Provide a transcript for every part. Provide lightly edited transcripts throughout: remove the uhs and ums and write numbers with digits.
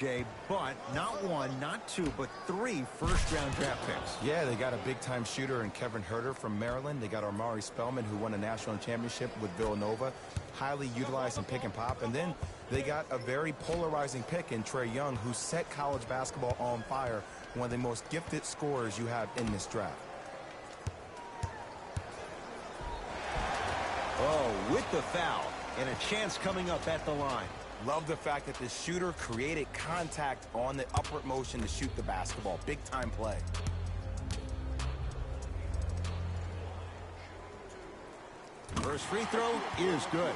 Jay, but not one, not two, but three first-round draft picks. Yeah, they got a big-time shooter in Kevin Herter from Maryland. They got Omari Spellman, who won a national championship with Villanova, highly utilized in pick and pop. And then they got a very polarizing pick in Trae Young, who set college basketball on fire, one of the most gifted scorers you have in this draft. Oh, with the foul, and a chance coming up at the line. Love the fact that the shooter created contact on the upward motion to shoot the basketball. Big-time play. First free throw is good.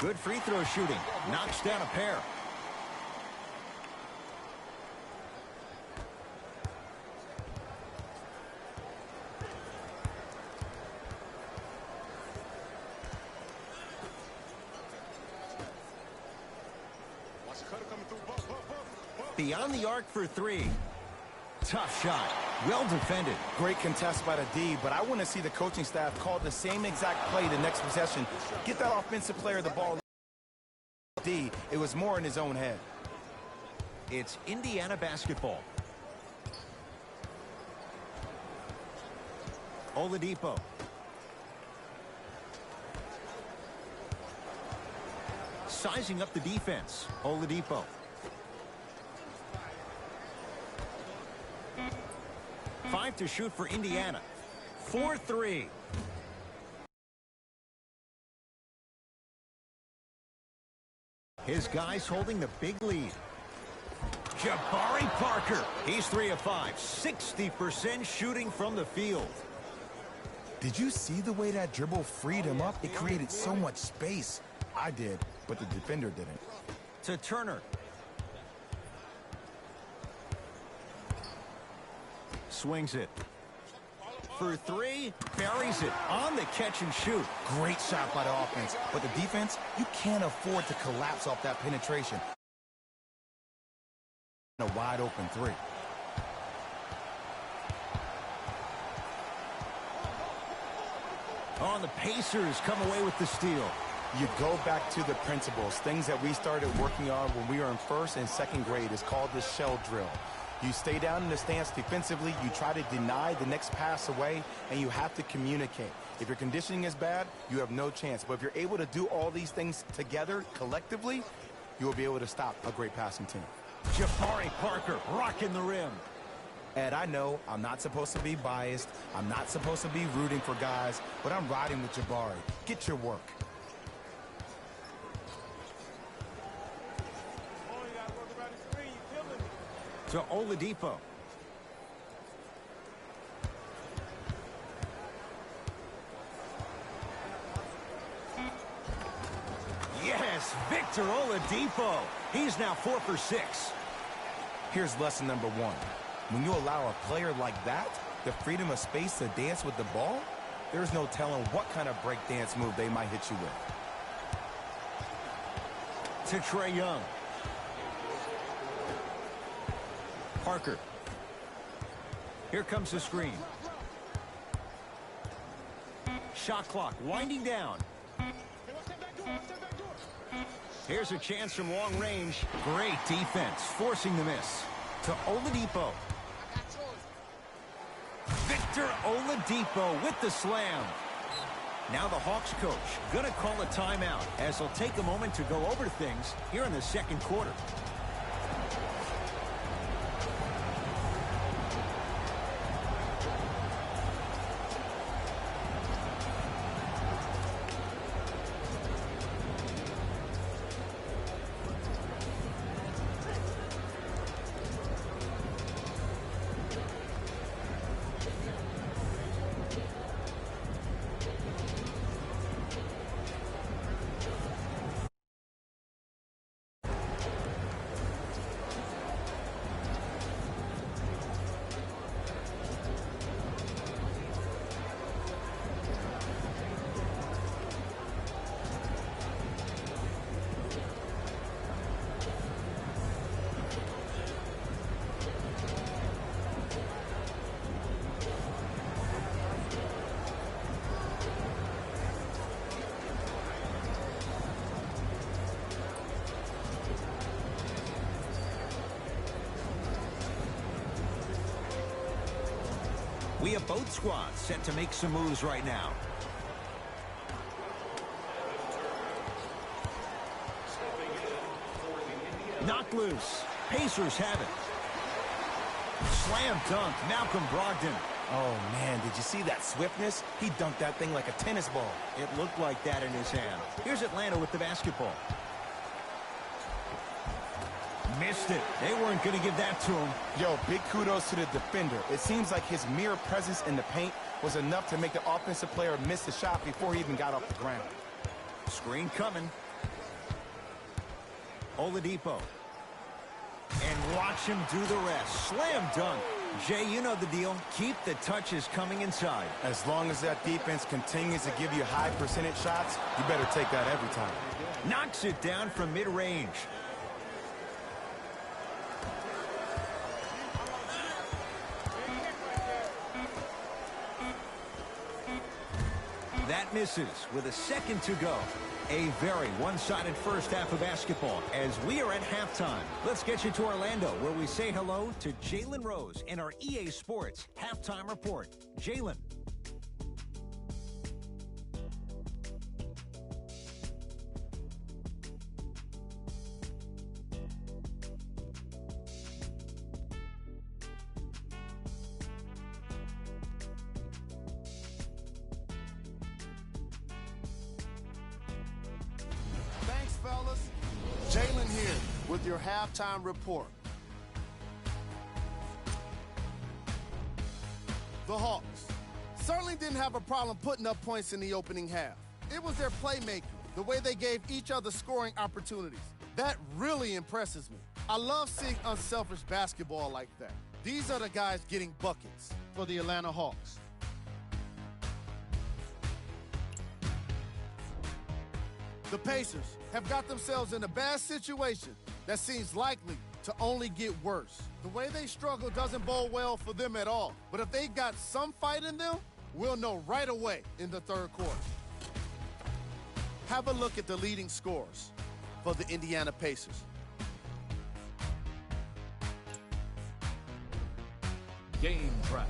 Good free throw shooting. Knocks down a pair. Beyond the arc for three. Tough shot. Well defended. Great contest by the D, but I want to see the coaching staff call the same exact play the next possession. Get that offensive player the ball. D, it was more in his own head. It's Indiana basketball. Oladipo. Sizing up the defense. Oladipo. Five to shoot for Indiana. 4-3. His guys holding the big lead. Jabari Parker. He's 3 of 5. 60% shooting from the field. Did you see the way that dribble freed him up? It created so much space. I did, but the defender didn't. To Turner. Swings it. For three, buries it on the catch and shoot. Great shot by the offense, but the defense, you can't afford to collapse off that penetration. A wide open three. Oh, and the Pacers come away with the steal. You go back to the principles, things that we started working on when we were in first and second grade. It's called the shell drill. You stay down in the stance defensively, you try to deny the next pass away, and you have to communicate. If your conditioning is bad, you have no chance. But if you're able to do all these things together, collectively, you will be able to stop a great passing team. Jabari Parker rocking the rim. Ed, I know I'm not supposed to be biased. I'm not supposed to be rooting for guys, but I'm riding with Jabari. Get your work. To Oladipo. Yes, Victor Oladipo. He's now 4 for 6. Here's lesson number 1. When you allow a player like that the freedom of space to dance with the ball, there's no telling what kind of break dance move they might hit you with. To Trae Young. Parker. Here comes the screen. Shot clock winding down. Here's a chance from long range. Great defense, forcing the miss. To Oladipo. Victor Oladipo with the slam. Now the Hawks coach gonna call a timeout as he'll take a moment to go over things here in the second quarter. We have both squads set to make some moves right now. Knocked loose. Pacers have it. Slam dunk, Malcolm Brogdon. Oh, man, did you see that swiftness? He dunked that thing like a tennis ball. It looked like that in his hand. Here's Atlanta with the basketball. Missed it. They weren't going to give that to him. Yo, big kudos to the defender. It seems like his mere presence in the paint was enough to make the offensive player miss the shot before he even got off the ground. Screen coming. Oladipo. And watch him do the rest. Slam dunk. Jay, you know the deal. Keep the touches coming inside. As long as that defense continues to give you high percentage shots, you better take that every time. Knocks it down from mid-range. That misses with a second to go. A very one-sided first half of basketball as we are at halftime. Let's get you to Orlando where we say hello to Jalen Rose in our EA Sports Halftime Report. Jalen. Fellas, Jalen here with your halftime report. The Hawks certainly didn't have a problem putting up points in the opening half. It was their playmaking, the way they gave each other scoring opportunities. That really impresses me. I love seeing unselfish basketball like that. These are the guys getting buckets for the Atlanta Hawks. The Pacers have got themselves in a bad situation that seems likely to only get worse. The way they struggle doesn't bode well for them at all. But if they got some fight in them, we'll know right away in the third quarter. Have a look at the leading scorers for the Indiana Pacers. Game track.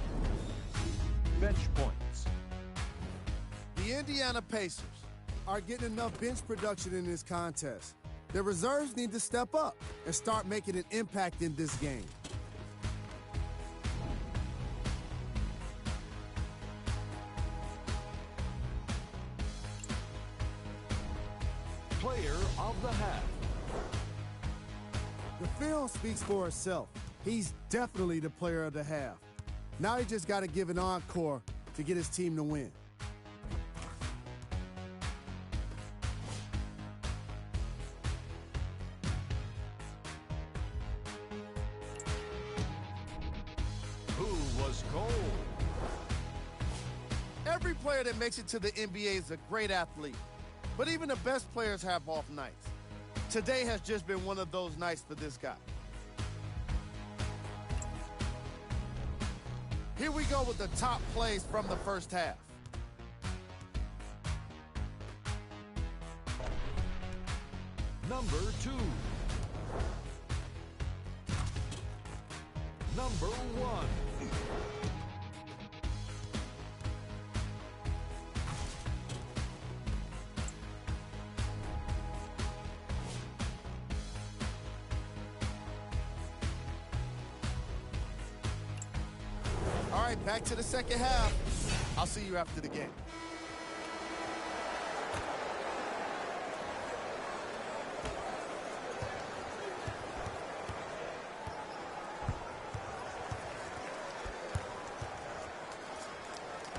Bench points. The Indiana Pacers are getting enough bench production in this contest. Their reserves need to step up and start making an impact in this game. Player of the half. The film speaks for itself. He's definitely the player of the half. Now he just got to give an encore to get his team to win. Every player that makes it to the NBA is a great athlete, but even the best players have off nights. Today has just been one of those nights for this guy. Here we go with the top plays from the first half. Number 2. Number 1. All right, back to the second half. I'll see you after the game.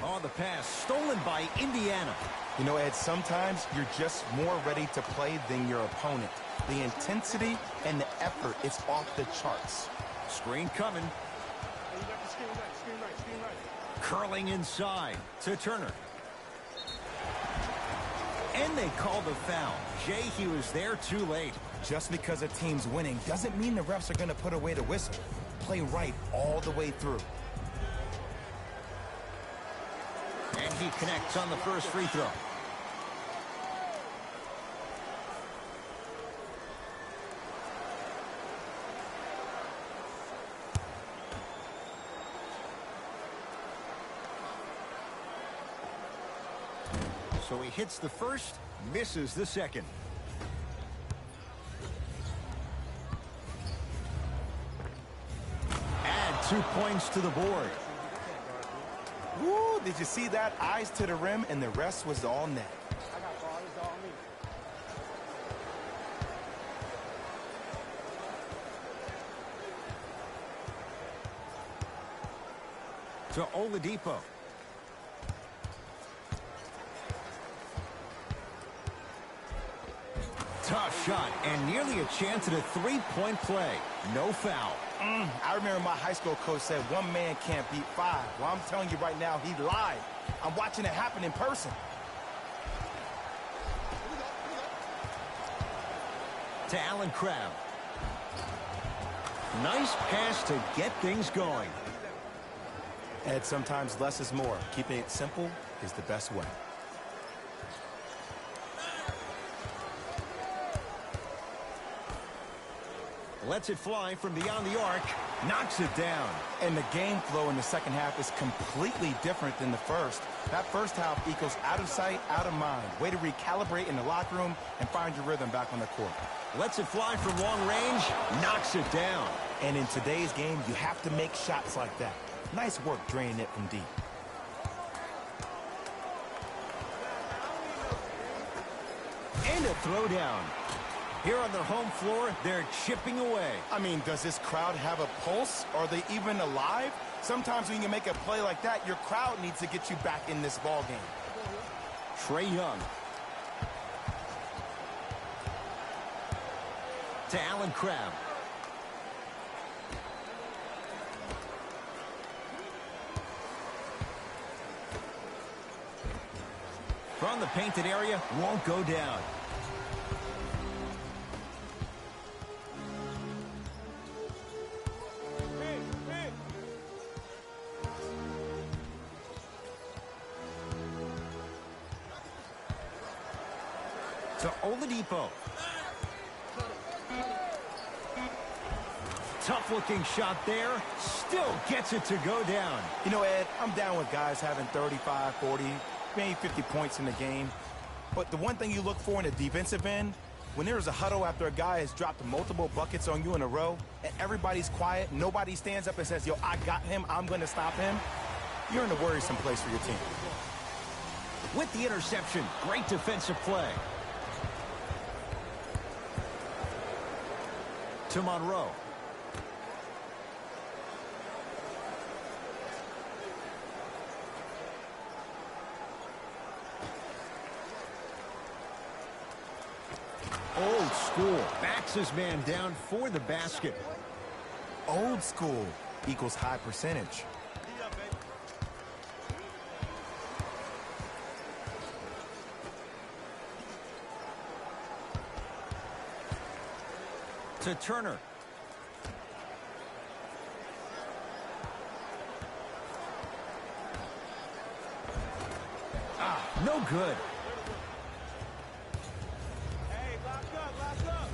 Oh, the pass stolen by Indiana. You know, Ed, sometimes you're just more ready to play than your opponent. The intensity and the effort is off the charts. Screen coming. Curling inside to Turner. And they called a foul. Jay, he was there too late. Just because a team's winning doesn't mean the refs are going to put away the whistle. Play right all the way through. And he connects on the first free throw. So he hits the first, misses the second. Add 2 points to the board. Woo, did you see that? Eyes to the rim, and the rest was all net. To Oladipo. Tough shot, and nearly a chance at a three-point play. No foul. I remember my high school coach said one man can't beat five. Well, I'm telling you right now, he lied. I'm watching it happen in person. To Allen Crabbe. Nice pass to get things going. Ed, sometimes less is more. Keeping it simple is the best way. Lets it fly from beyond the arc. Knocks it down. And the game flow in the second half is completely different than the first. That first half equals out of sight, out of mind. Way to recalibrate in the locker room and find your rhythm back on the court. Lets it fly from long range. Knocks it down. And in today's game, you have to make shots like that. Nice work draining it from deep. And a throwdown. Here on their home floor, they're chipping away. I mean, does this crowd have a pulse? Are they even alive? Sometimes when you make a play like that, your crowd needs to get you back in this ball game. Trae Young. To Allen Crabbe. From the painted area, won't go down. To Oladipo. Tough-looking shot there. Still gets it to go down. You know, Ed, I'm down with guys having 35, 40, maybe 50 points in the game. But the one thing you look for in a defensive end, when there's a huddle after a guy has dropped multiple buckets on you in a row, and everybody's quiet, nobody stands up and says, yo, I got him, I'm going to stop him, you're in a worrisome place for your team. With the interception, great defensive play. To Monroe. Old school. Backs his man down for the basket. Old school equals high percentage. To Turner. No good. Hey, lock up.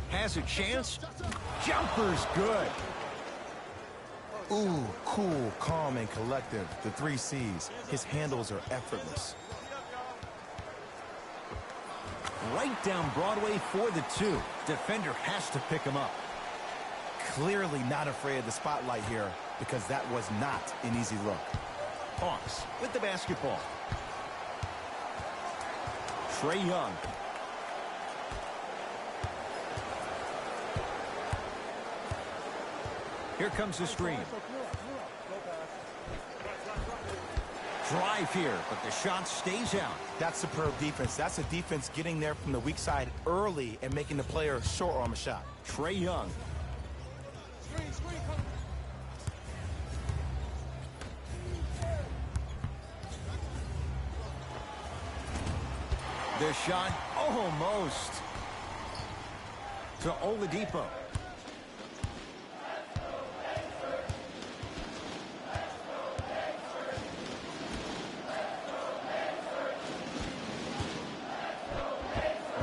Has a chance. Jumper's good. Ooh, cool, calm, and collective. The 3 C's. His handles are effortless. Right down Broadway for the 2. Defender has to pick him up. Clearly not afraid of the spotlight here because that was not an easy look. Hawks with the basketball. Trae Young. Here comes the screen. Drive here, but the shot stays out. That's superb defense. That's a defense getting there from the weak side early and making the player short arm a shot. Trae Young. The shot almost. To Oladipo.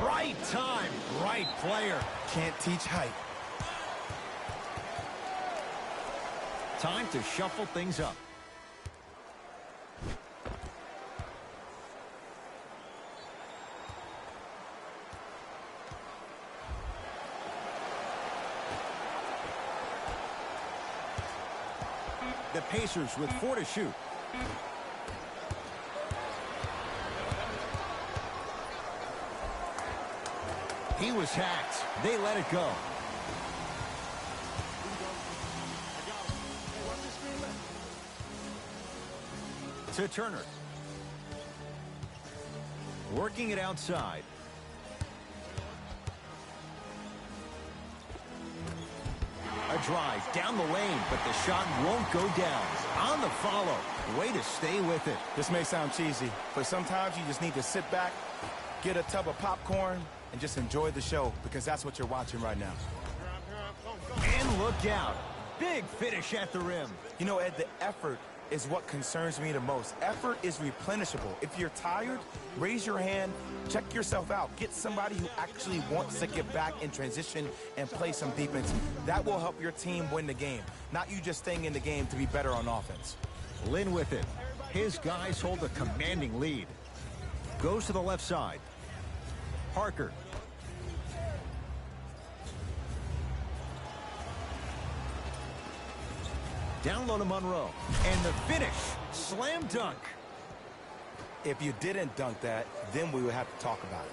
Right time, right player. Can't teach height. Time to shuffle things up. The Pacers with 4 to shoot. He was hacked. They let it go. To Turner. Working it outside. A drive down the lane, but the shot won't go down. On the follow. Way to stay with it. This may sound cheesy, but sometimes you just need to sit back, get a tub of popcorn, and just enjoy the show, because that's what you're watching right now. And look out. Big finish at the rim. You know, Ed, the effort is what concerns me the most. Effort is replenishable. If you're tired, raise your hand, check yourself out. Get somebody who actually wants to get back in transition and play some defense. That will help your team win the game, not you just staying in the game to be better on offense. Lynn with it. His guys hold a commanding lead. Goes to the left side. Parker. Down low to Monroe. And the finish. Slam dunk. If you didn't dunk that, then we would have to talk about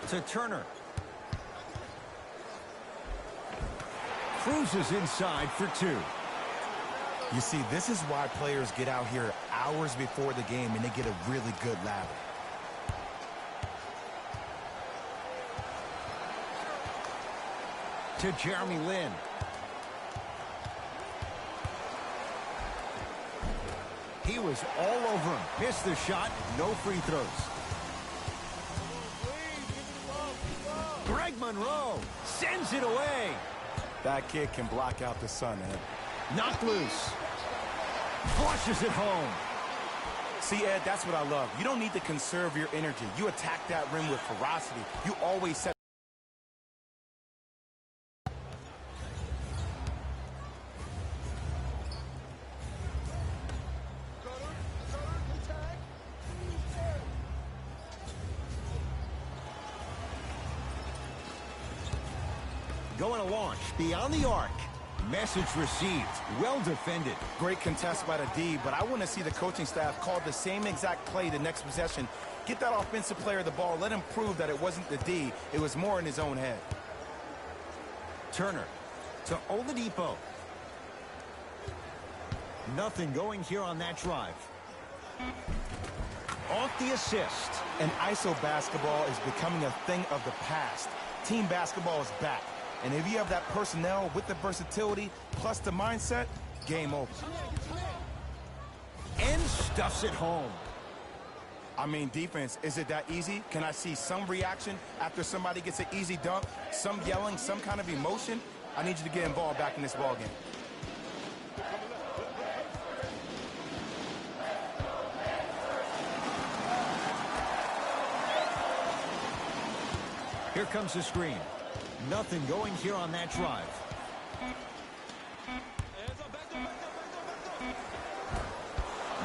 it. To Turner. Cruises inside for 2. You see, this is why players get out here hours before the game and they get a really good lather. To Jeremy Lin. He was all over him. Missed the shot. No free throws. Greg Monroe sends it away. That kid can block out the sun, Ed. Knocked loose. Flushes it home. See, Ed, that's what I love. You don't need to conserve your energy. You attack that rim with ferocity. You always set. Going to launch beyond the arc. Message received. Well defended. Great contest by the D, but I want to see the coaching staff call the same exact play the next possession. Get that offensive player the ball. Let him prove that it wasn't the D. It was more in his own head. Turner to Oladipo. Nothing going here on that drive. Off the assist. And ISO basketball is becoming a thing of the past. Team basketball is back. And if you have that personnel with the versatility plus the mindset, game over. And stuffs it home. I mean, defense, is it that easy? Can I see some reaction after somebody gets an easy dunk? Some yelling, some kind of emotion? I need you to get involved back in this ball game. Here comes the screen. Nothing going here on that drive.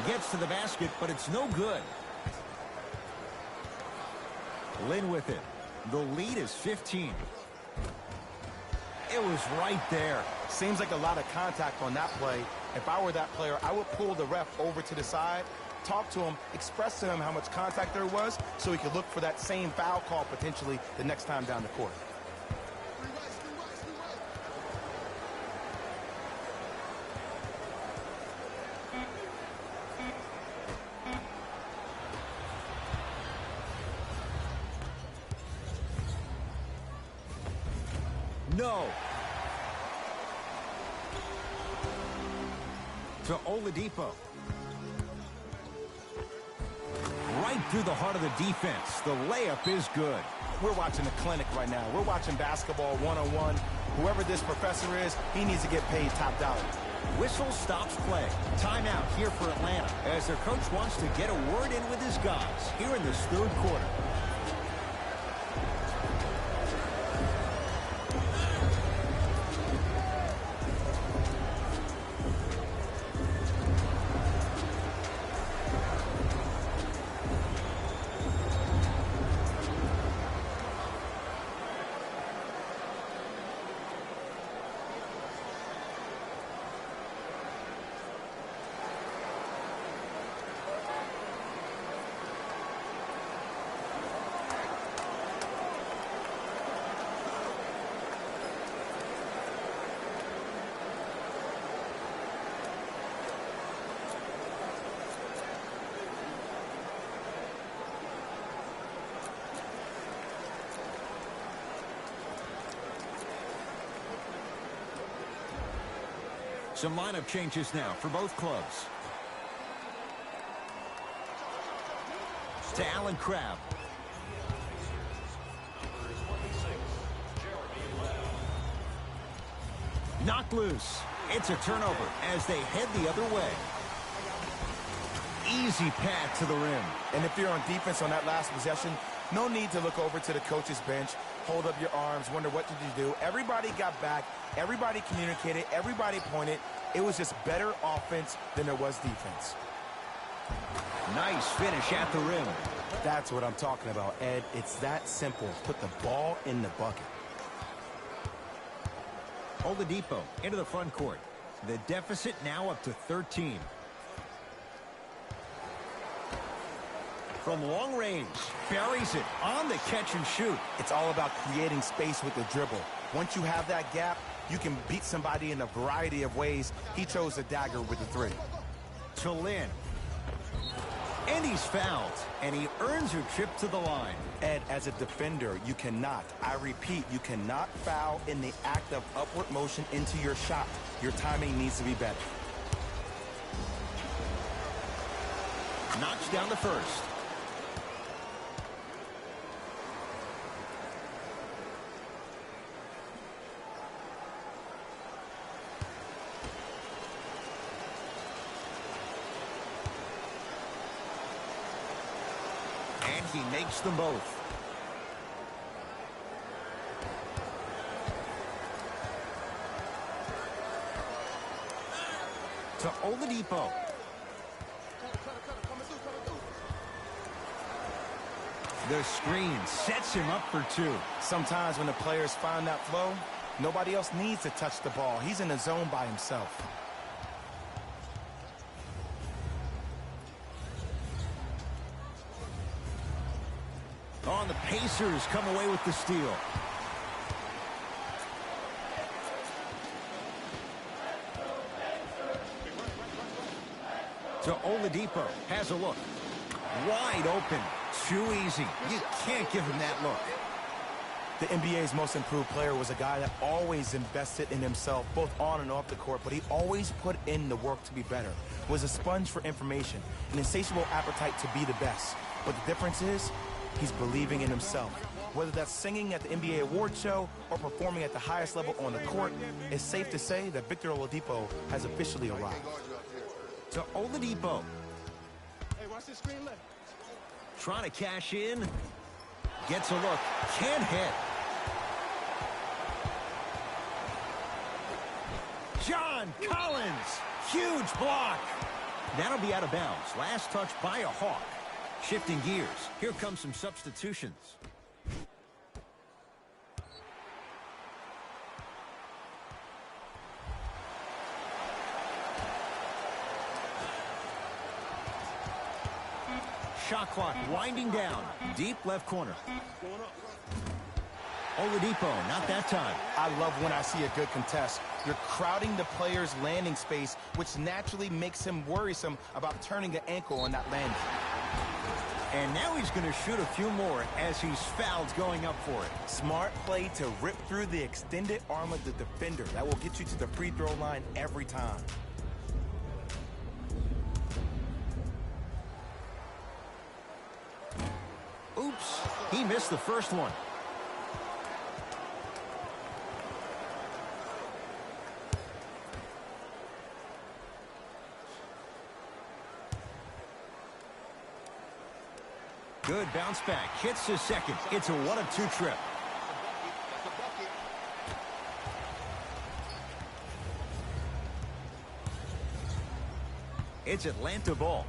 Gets to the basket, but it's no good. Lynn with it. The lead is 15. It was right there. Seems like a lot of contact on that play. If I were that player, I would pull the ref over to the side, talk to him, express to him how much contact there was so he could look for that same foul call potentially the next time down the court. No. To Oladipo. Right through the heart of the defense. The layup is good. We're watching a clinic right now. We're watching basketball one-on-one. Whoever this professor is, he needs to get paid top dollar. Whistle stops play. Timeout here for Atlanta as their coach wants to get a word in with his guys here in this third quarter. Some lineup changes now for both clubs. To Allen Crabbe. Knocked loose. It's a turnover as they head the other way. Easy path to the rim. And if you're on defense on that last possession, no need to look over to the coach's bench, hold up your arms, wonder what did you do. Everybody got back. Everybody communicated. Everybody pointed. It was just better offense than there was defense. Nice finish at the rim. That's what I'm talking about, Ed. It's that simple. Put the ball in the bucket. Oladipo into the front court. The deficit now up to 13. From long range, buries it on the catch and shoot. It's all about creating space with the dribble. Once you have that gap, you can beat somebody in a variety of ways. He chose a dagger with the three. To Lynn. And he's fouled, and he earns a trip to the line. Ed, as a defender, you cannot, I repeat, you cannot foul in the act of upward motion into your shot. Your timing needs to be better. Knocks down the first. And he makes them both. To Oladipo. The screen sets him up for two. Sometimes when the players find that flow, nobody else needs to touch the ball. He's in the zone by himself. On the Pacers come away with the steal. To Oladipo, has a look. Wide open, too easy. You can't give him that look. The NBA's most improved player was a guy that always invested in himself, both on and off the court, but he always put in the work to be better. Was a sponge for information, an insatiable appetite to be the best. But the difference is, he's believing in himself. Whether that's singing at the NBA award show or performing at the highest level on the court, it's safe to say that Victor Oladipo has officially arrived. To Oladipo. Hey, watch this screen left. Trying to cash in. Gets a look. Can't hit. John Collins. Huge block. That'll be out of bounds. Last touch by a Hawk. Shifting gears. Here come some substitutions. Shot clock winding down. Deep left corner. Oladipo, not that time. I love when I see a good contest. You're crowding the player's landing space, which naturally makes him worrisome about turning the ankle on that landing. And now he's going to shoot a few more as he's fouled going up for it. Smart play to rip through the extended arm of the defender. That will get you to the free throw line every time. Oops, he missed the first one. Good bounce back. Hits his second. It's a 1-of-2 trip. It's Atlanta ball.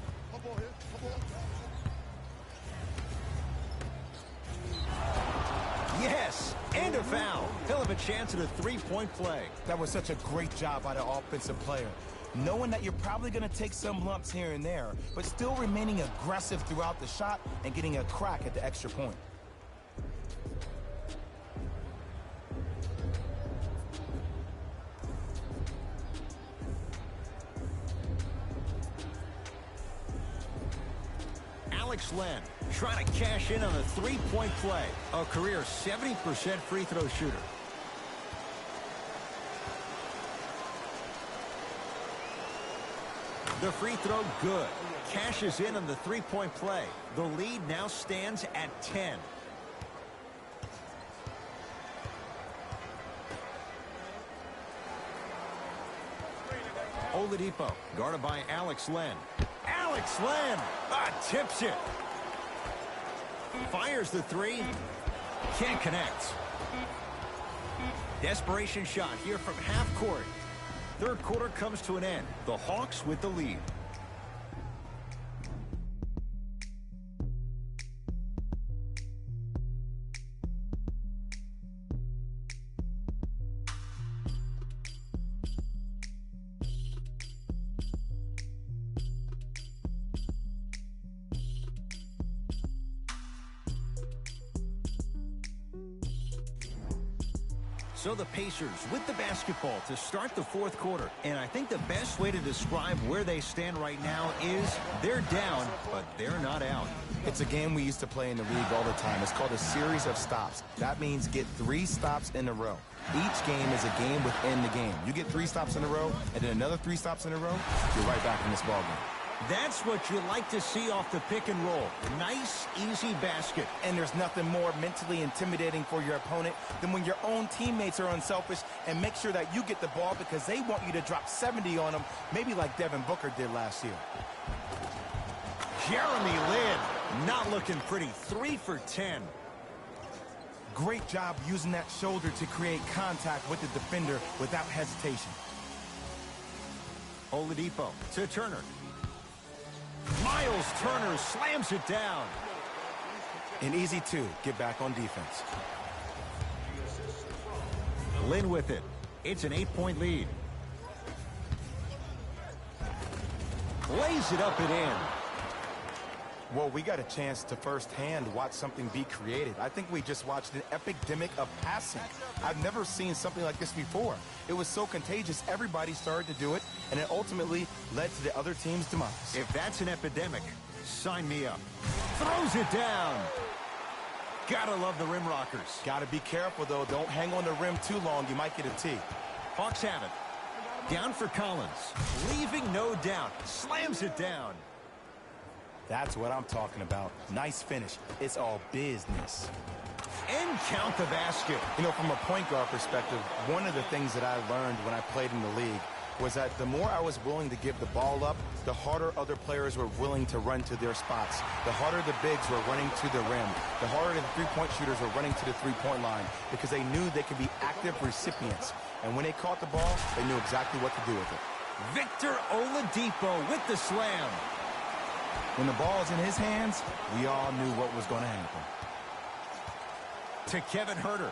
Yes, and a foul. He'll have a chance at a three-point play. That was such a great job by the offensive player. Knowing that you're probably going to take some lumps here and there, but still remaining aggressive throughout the shot and getting a crack at the extra point. Alex Len trying to cash in on a three-point play. A career 70% free throw shooter. The free throw, good. Cashes in on the three-point play. The lead now stands at 10. Oladipo, guarded by Alex Len. Alex Len tips it. Fires the three. Can't connect. Desperation shot here from half court. Third quarter comes to an end. The Hawks with the lead. So the Pacers with the basketball to start the fourth quarter. And I think the best way to describe where they stand right now is they're down, but they're not out. It's a game we used to play in the league all the time. It's called a series of stops. That means get 3 stops in a row. Each game is a game within the game. You get 3 stops in a row, and then another 3 stops in a row, you're right back in this ballgame. That's what you like to see off the pick and roll. Nice, easy basket. And there's nothing more mentally intimidating for your opponent than when your own teammates are unselfish and make sure that you get the ball because they want you to drop 70 on them, maybe like Devin Booker did last year. Jeremy Lin, not looking pretty. 3 for 10. Great job using that shoulder to create contact with the defender without hesitation. Oladipo to Turner. Miles Turner slams it down. An easy 2. Get back on defense. Lin with it. It's an 8-point lead. Lays it up and in. Well, we got a chance to firsthand watch something be created. I think we just watched an epidemic of passing. I've never seen something like this before. It was so contagious, everybody started to do it, and it ultimately led to the other team's demise. If that's an epidemic, sign me up. Throws it down. Gotta love the rim rockers. Gotta be careful, though. Don't hang on the rim too long. You might get a tee. Hawks have it. Down for Collins. Leaving no doubt. Slams it down. That's what I'm talking about. Nice finish. It's all business. And count the basket. You know, from a point guard perspective, one of the things that I learned when I played in the league was that the more I was willing to give the ball up, the harder other players were willing to run to their spots. The harder the bigs were running to the rim. The harder the three-point shooters were running to the three-point line because they knew they could be active recipients. And when they caught the ball, they knew exactly what to do with it. Victor Oladipo with the slam. When the ball is in his hands, we all knew what was going to happen. To Kevin Huerter.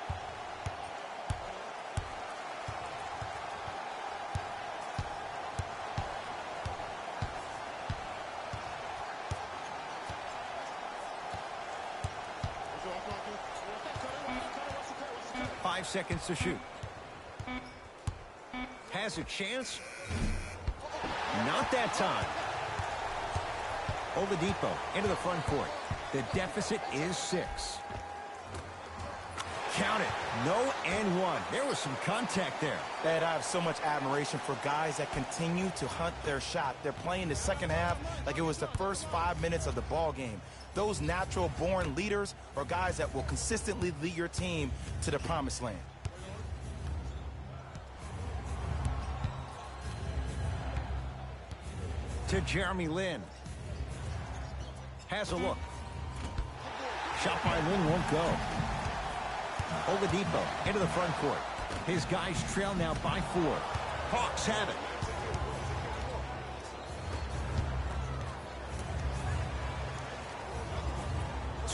Five seconds to shoot. Has a chance. Not that time. Oladipo into the front court. The deficit is 6. Count it. No and 1. There was some contact there. Ed, I have so much admiration for guys that continue to hunt their shot. They're playing the second half like it was the first 5 minutes of the ball game. Those natural-born leaders are guys that will consistently lead your team to the promised land. To Jeremy Lin. Has a look. Shot by Lin won't go. Oladipo into the front court. His guys trail now by 4. Hawks have it.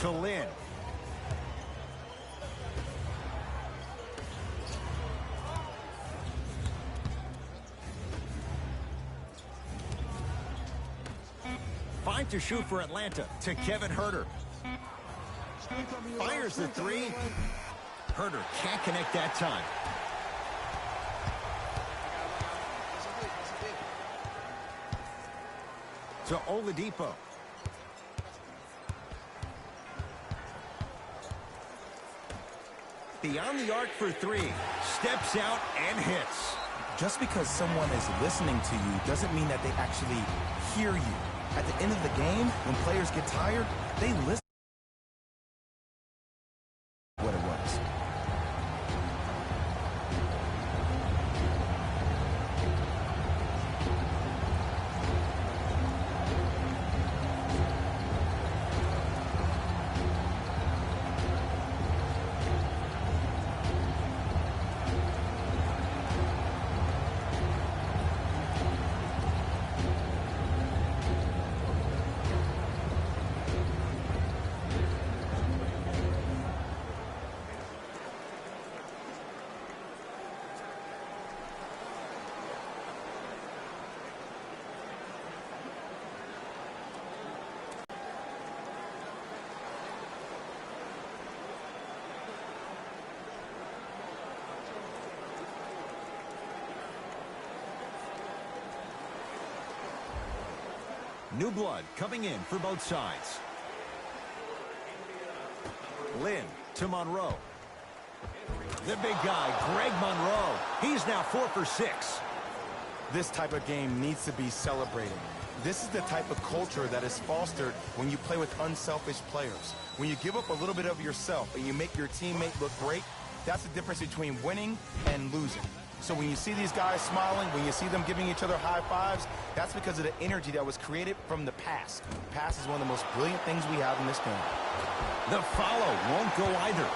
To Lin. Five to shoot for Atlanta. To Kevin Huerter. Fires the 3. Huerter can't connect that time. To Oladipo. Beyond the arc for 3. Steps out and hits. Just because someone is listening to you doesn't mean that they actually hear you. At the end of the game, when players get tired, they listen to what it was. New blood coming in for both sides. Lynn to Monroe. The big guy, Greg Monroe. He's now 4 for 6. This type of game needs to be celebrated. This is the type of culture that is fostered when you play with unselfish players. When you give up a little bit of yourself and you make your teammate look great, that's the difference between winning and losing. So when you see these guys smiling, when you see them giving each other high fives, that's because of the energy that was created from the pass. Pass is one of the most brilliant things we have in this game. The follow won't go either.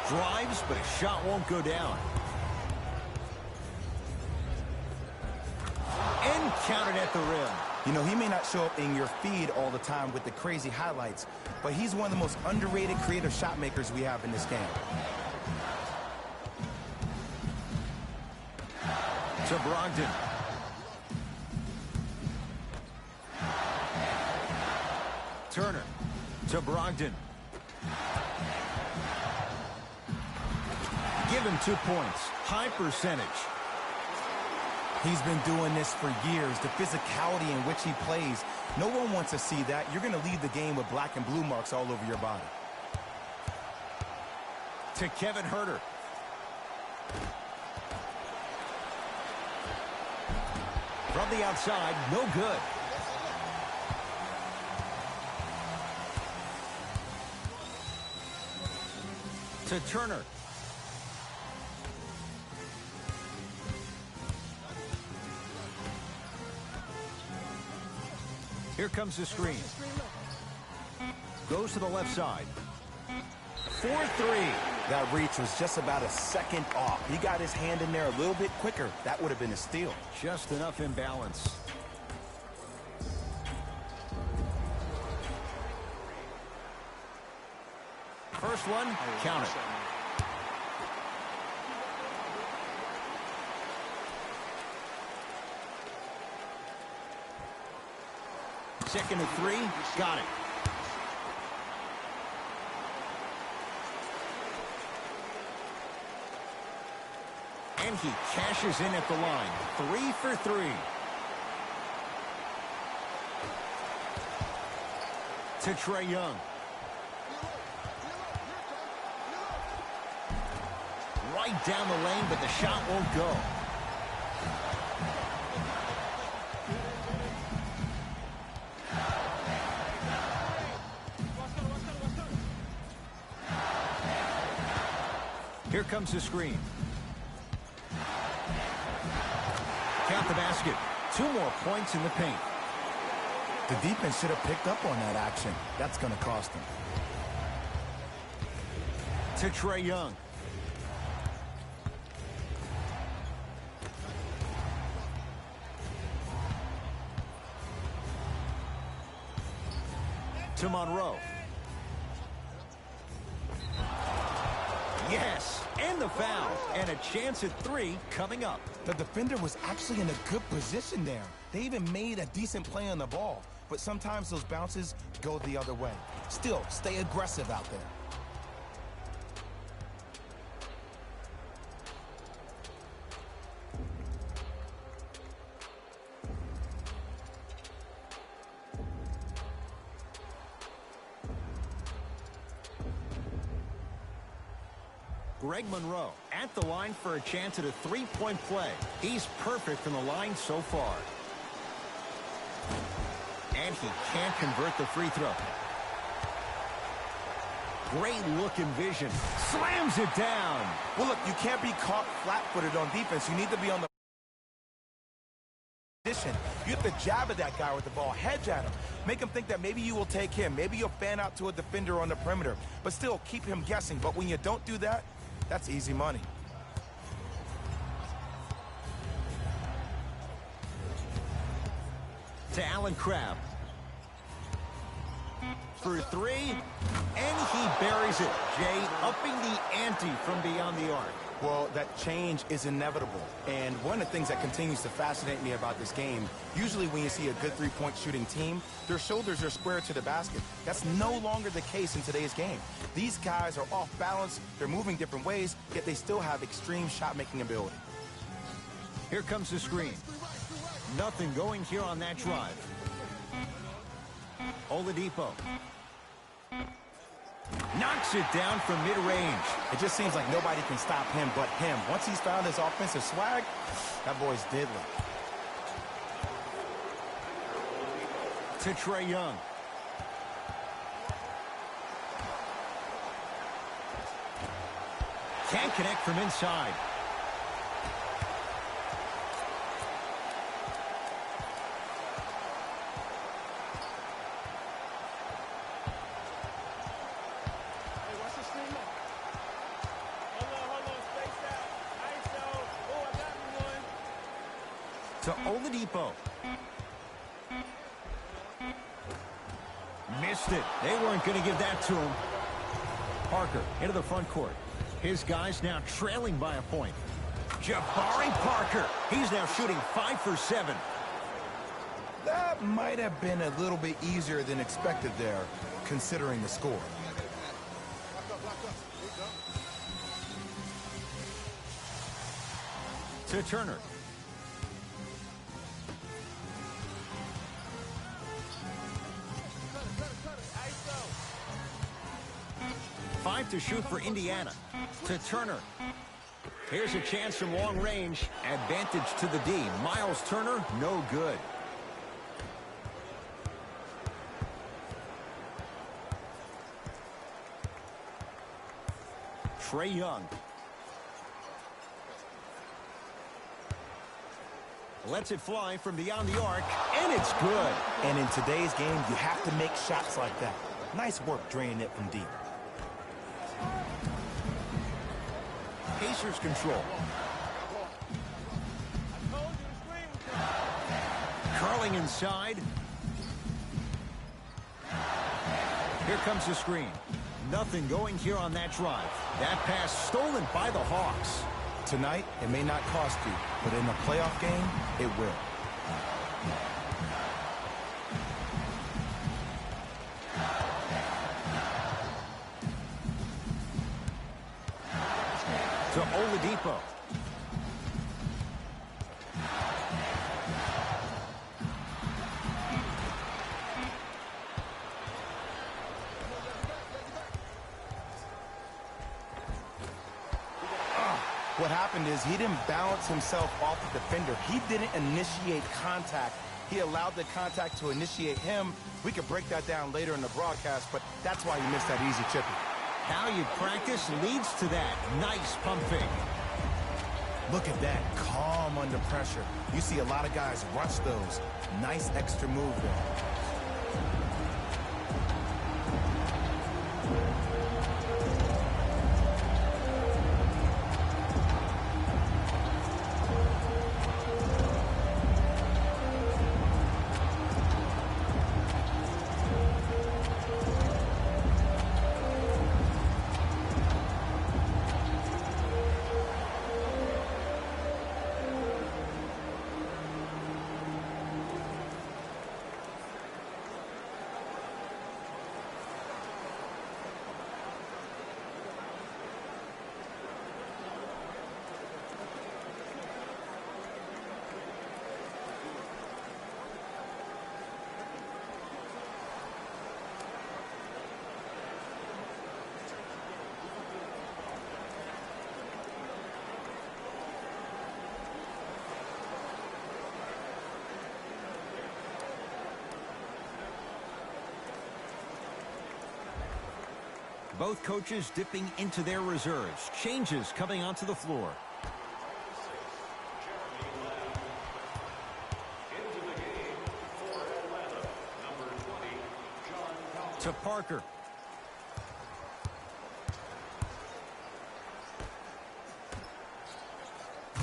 Drives, but a shot won't go down. And counted at the rim. You know, he may not show up in your feed all the time with the crazy highlights, but he's one of the most underrated creative shot makers we have in this game. To Brogdon. Turner to Brogdon. Give him 2 points. High percentage. He's been doing this for years. The physicality in which he plays, no one wants to see that. You're going to leave the game with black and blue marks all over your body. To Kevin Huerter. From the outside, no good. To Turner. Here comes the screen. Goes to the left side. 4-3. That reach was just about a second off. He got his hand in there a little bit quicker. That would have been a steal. Just enough imbalance. First one, count it. Second and 3, got it. And he cashes in at the line. 3 for 3. To Trae Young. Right down the lane, but the shot won't go. Here comes the screen. Count the basket. 2 more points in the paint. The defense should have picked up on that action. That's going to cost them. To Trae Young. To Monroe. Yes, and the foul, and a chance at 3 coming up. The defender was actually in a good position there. They even made a decent play on the ball, but sometimes those bounces go the other way. Still, stay aggressive out there. Greg Monroe at the line for a chance at a three-point play. He's perfect from the line so far. And he can't convert the free throw. Great look and vision. Slams it down. Well, look, you can't be caught flat-footed on defense. You need to be on the position. You have to jab at that guy with the ball, hedge at him. Make him think that maybe you will take him. Maybe you'll fan out to a defender on the perimeter. But still, keep him guessing. But when you don't do that, that's easy money. To Allen Crabbe. For three, and he buries it. Jay upping the ante from beyond the arc. Well, that change is inevitable. And one of the things that continues to fascinate me about this game, usually when you see a good three-point shooting team, their shoulders are square to the basket. That's no longer the case in today's game. These guys are off balance, they're moving different ways, yet they still have extreme shot-making ability. Here comes the screen. Nothing going here on that drive. Oladipo. Knocks it down from mid-range. It just seems like nobody can stop him but him. Once he's found his offensive swag, that boy's deadly. To Trae Young. Can't connect from inside. To Oladipo. Missed it. They weren't going to give that to him. Parker into the front court. His guys now trailing by a point. Jabari Parker. He's now shooting 5 for 7. That might have been a little bit easier than expected there, considering the score. To Turner. Five to shoot for Indiana. To Turner. Here's a chance from long range. Advantage to the D. Miles Turner, no good. Trae Young. Lets it fly from beyond the arc, and it's good. And in today's game, you have to make shots like that. Nice work draining it from deep. Pacers control. Curling inside. Here comes the screen. Nothing going here on that drive. That pass stolen by the Hawks. Tonight, it may not cost you, but in a playoff game, it will. To Oladipo. What happened is he didn't balance himself off the defender. He didn't initiate contact. He allowed the contact to initiate him. We could break that down later in the broadcast, but that's why he missed that easy chippy. How you practice leads to that. Nice pump fake. Look at that, calm under pressure. You see a lot of guys rush those. Nice extra move there. Both coaches dipping into their reserves. Changes coming onto the floor. To Parker.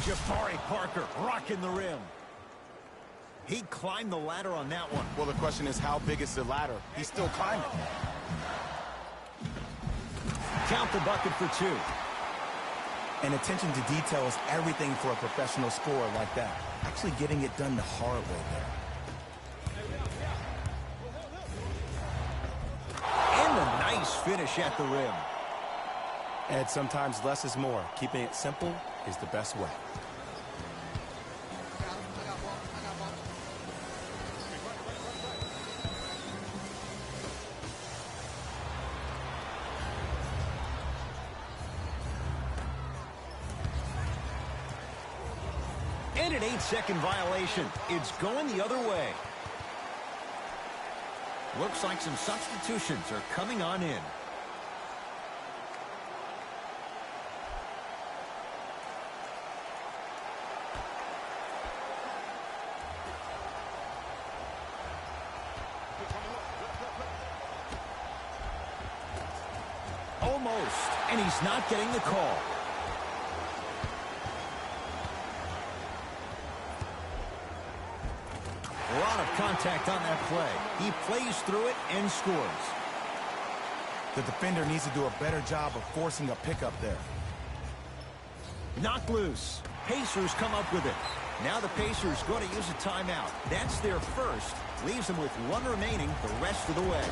Jabari Parker rocking the rim. He climbed the ladder on that one. Well, the question is, how big is the ladder? He's still climbing. Count the bucket for 2. And attention to detail is everything for a professional scorer like that. Actually getting it done the hard way there. And a nice finish at the rim. And sometimes less is more. Keeping it simple is the best way. And an 8-second violation. It's going the other way. Looks like some substitutions are coming on in. Almost, and he's not getting the call. A lot of contact on that play. He plays through it and scores. The defender needs to do a better job of forcing a pickup there. Knocked loose. Pacers come up with it. Now the Pacers go to use a timeout. That's their first. Leaves them with 1 remaining the rest of the way.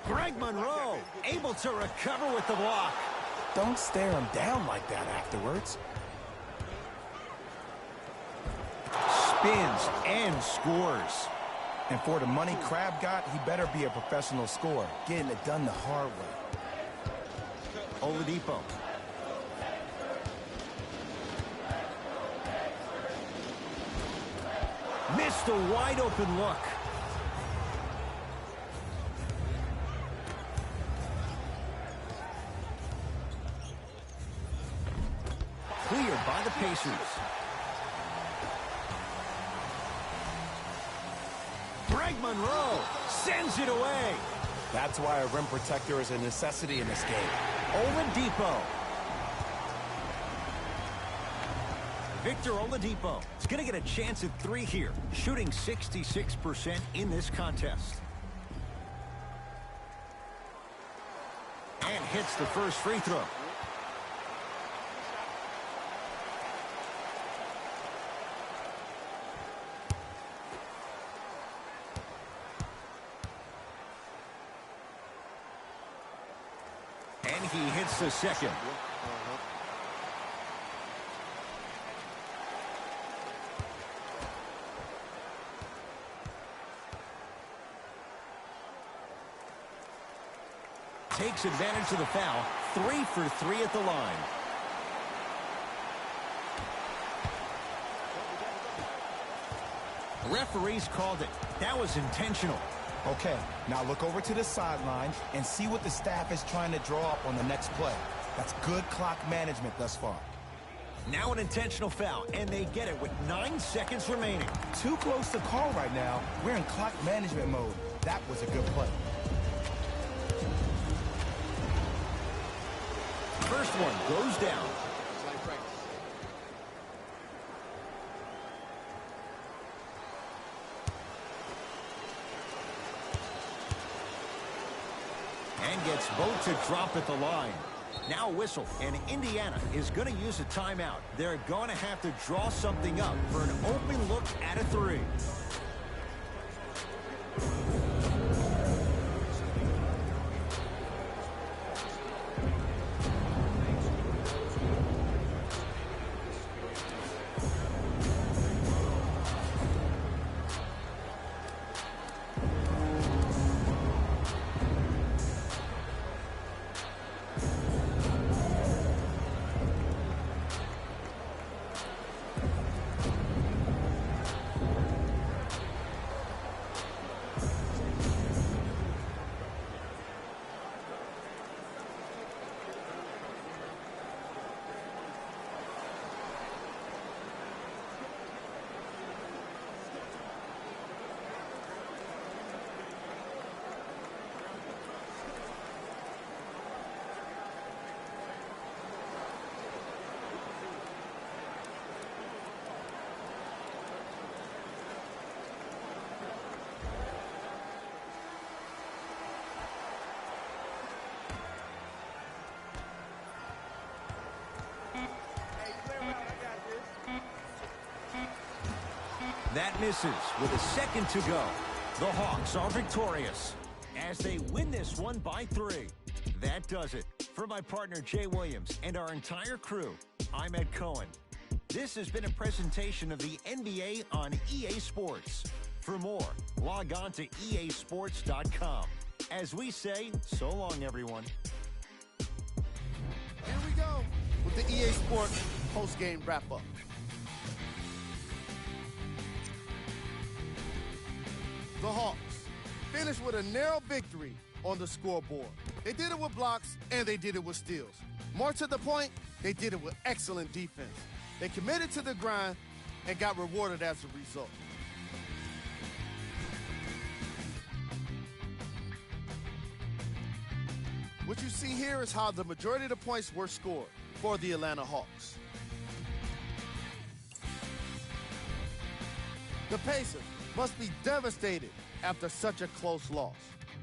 Greg Monroe able to recover with the block. Don't stare him down like that afterwards. Spins and scores. And for the money Crab got, he better be a professional scorer, getting it done the hard way. Oladipo. Missed a wide open look. Cleared by the Pacers. Greg Monroe sends it away. That's why a rim protector is a necessity in this game. Oladipo. Victor Oladipo is going to get a chance at 3 here, shooting 66% in this contest. And hits the first free throw. And he hits the second. Takes advantage of the foul. 3 for 3 at the line. Referees called it. That was intentional. Okay, now look over to the sideline and see what the staff is trying to draw up on the next play. That's good clock management thus far. Now an intentional foul, and they get it with 9 seconds remaining. Too close to call right now. We're in clock management mode. That was a good play. First one goes down. And gets both to drop at the line. Now a whistle, and Indiana is going to use a timeout. They're going to have to draw something up for an open look at a three. That misses with a second to go. The Hawks are victorious as they win this one by 3. That does it. For my partner Jay Williams and our entire crew, I'm Ed Cohen. This has been a presentation of the NBA on EA Sports. For more, log on to easports.com. As we say, so long, everyone. Here we go with the EA Sports post-game wrap-up. The Hawks finished with a narrow victory on the scoreboard. They did it with blocks, and they did it with steals. More to the point, they did it with excellent defense. They committed to the grind and got rewarded as a result. What you see here is how the majority of the points were scored for the Atlanta Hawks. The Pacers must be devastated after such a close loss.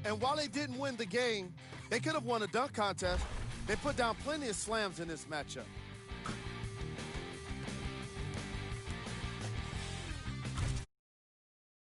And while they didn't win the game, they could have won a dunk contest. They put down plenty of slams in this matchup.